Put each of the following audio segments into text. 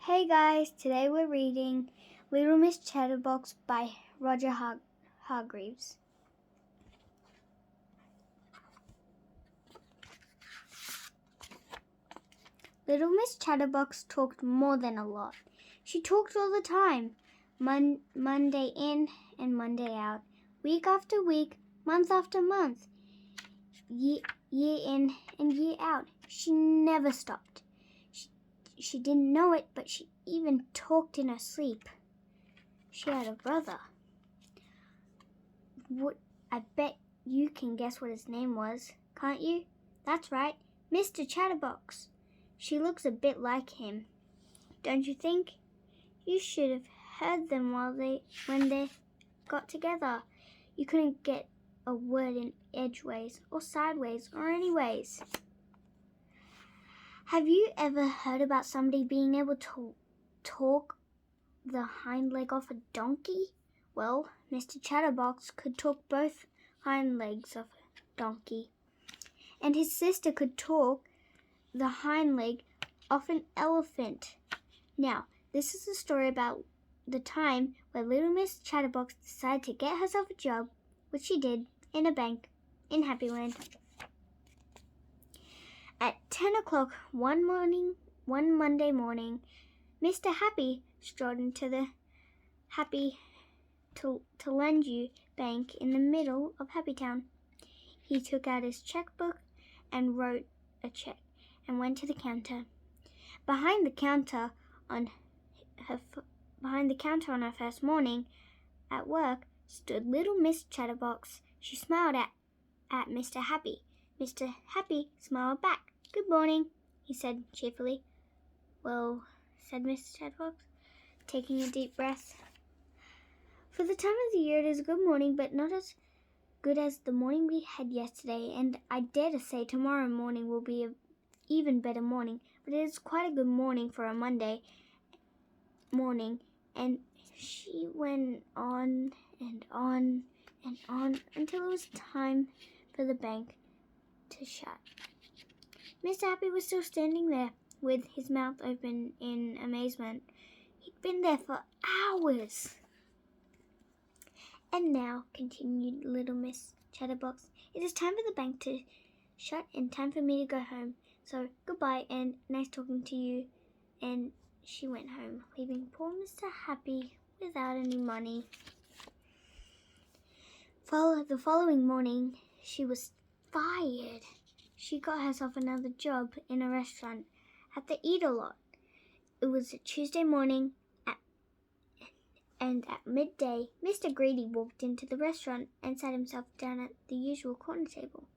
Hey guys, today we're reading Little Miss Chatterbox by Roger Hargreaves. Little Miss Chatterbox talked more than a lot. She talked all the time, Monday in and Monday out, week after week, month after month, year in and year out. She never stopped. She didn't know it, but she even talked in her sleep. She had a brother. I bet you can guess what his name was, can't you? That's right, Mr. Chatterbox. She looks a bit like him, don't you think? You should have heard them when they got together. You couldn't get a word in edgeways or sideways or anyways. Have you ever heard about somebody being able to talk the hind leg off a donkey? Well, Mr. Chatterbox could talk both hind legs of a donkey, and his sister could talk the hind leg off an elephant. Now, this is a story about the time where Little Miss Chatterbox decided to get herself a job, which she did, in a bank in Happyland. At 10 o'clock one Monday morning, Mr. Happy strolled into the Happy to lend you bank in the middle of Happytown. He took out his checkbook and wrote a check and went to the counter. Behind the counter on her first morning at work stood Little Miss Chatterbox. She smiled at Mr. Happy. Mr. Happy smiled back. "Good morning," he said cheerfully. "Well," said Mr. Chatterbox, taking a deep breath. "For the time of the year it is a good morning, but not as good as the morning we had yesterday, and I dare to say tomorrow morning will be an even better morning, but it is quite a good morning for a Monday morning." And she went on and on and on until it was time for the bank to shut. Mr. Happy was still standing there with his mouth open in amazement. He'd been there for hours. "And now," continued Little Miss Chatterbox, "it is time for the bank to shut and time for me to go home. So goodbye and nice talking to you." And she went home, leaving poor Mr. Happy without any money. The following morning, she was fired. She got herself another job in a restaurant at the Eat-A-Lot. It was a Tuesday morning, and at midday, Mr. Greedy walked into the restaurant and sat himself down at the usual corner table.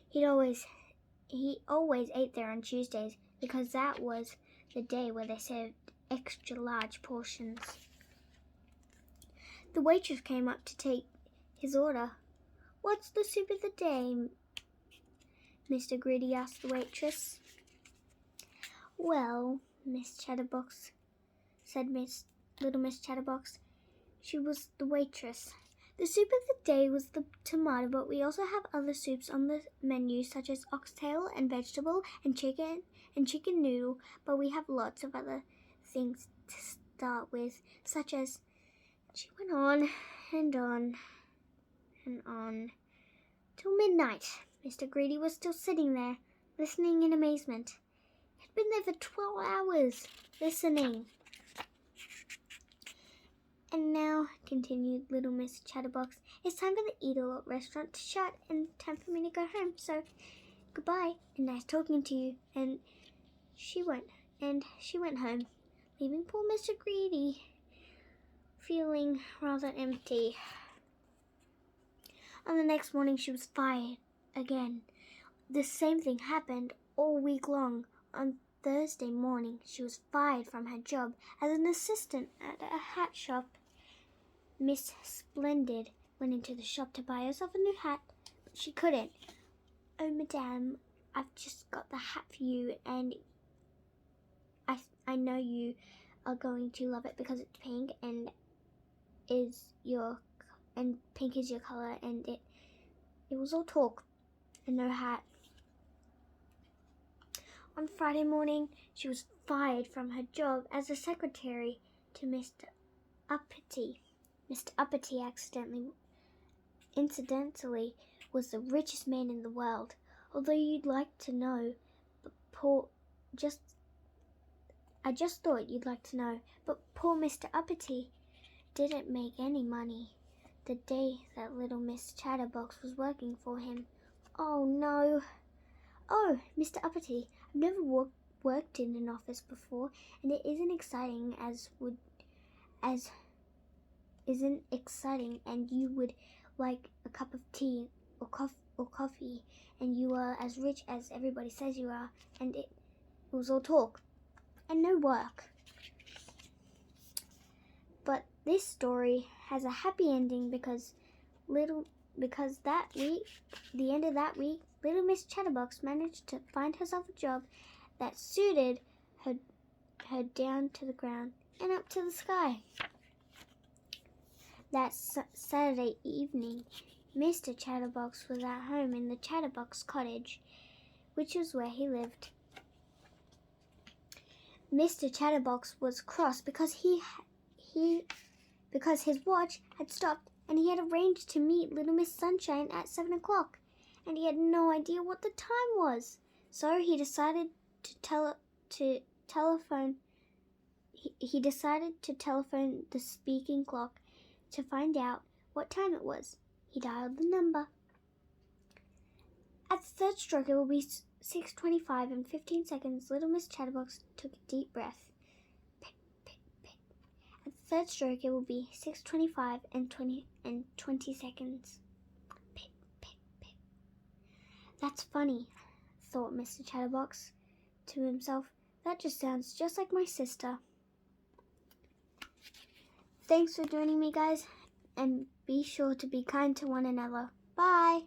He always ate there on Tuesdays because that was the day where they served extra large portions. The waitress came up to take his order. "What's the soup of the day?" Mr. Greedy asked the waitress. "Well, Miss Chatterbox," said Little Miss Chatterbox. She was the waitress. "The soup of the day was the tomato, but we also have other soups on the menu, such as oxtail and vegetable and chicken noodle, but we have lots of other things to start with, such as..." She went on and on and on till midnight. Mr. Greedy was still sitting there, listening in amazement. He'd been there for 12 hours, listening. "And now," continued Little Miss Chatterbox, "it's time for the Eat-A-Lot restaurant to shut and time for me to go home. So goodbye and nice talking to you." And she went home, leaving poor Mr. Greedy feeling rather empty. On the next morning, she was fired again. The same thing happened all week long. On Thursday morning, she was fired from her job as an assistant at a hat shop. Miss Splendid went into the shop to buy herself a new hat, but she couldn't. "Oh, madame, I've just got the hat for you, and I know you are going to love it because it's pink and pink is your color, and it was all talk and no hat." On Friday morning, she was fired from her job as a secretary to Mr. Uppity. Mr. Uppity incidentally, was the richest man in the world. Although you'd like to know, but I just thought you'd like to know, but poor Mr. Uppity didn't make any money the day that little Miss Chatterbox was working for him. Oh no! Oh, Mr. Uppity, I've never worked in an office before, and it isn't exciting and you would like a cup of tea or coffee, and you are as rich as everybody says you are, and it was all talk and no work. But this story has a happy ending because that week, the end of that week, little Miss Chatterbox managed to find herself a job that suited her down to the ground and up to the sky. That Saturday evening, Mr. Chatterbox was at home in the Chatterbox cottage, which was where he lived. Mr. Chatterbox was cross because because his watch had stopped and he had arranged to meet little Miss Sunshine at 7 o'clock, and he had no idea what the time was. So he decided to telephone the speaking clock to find out what time it was. He dialed the number. At the third stroke, it will be 6:25 and 15 seconds. Little Miss Chatterbox took a deep breath. Pit, pit, pit. At the third stroke, it will be 6:25 and 20 seconds. Pit, pit, pit. That's funny, thought Mr. Chatterbox to himself. That just sounds just like my sister. Thanks for joining me, guys, and be sure to be kind to one another. Bye!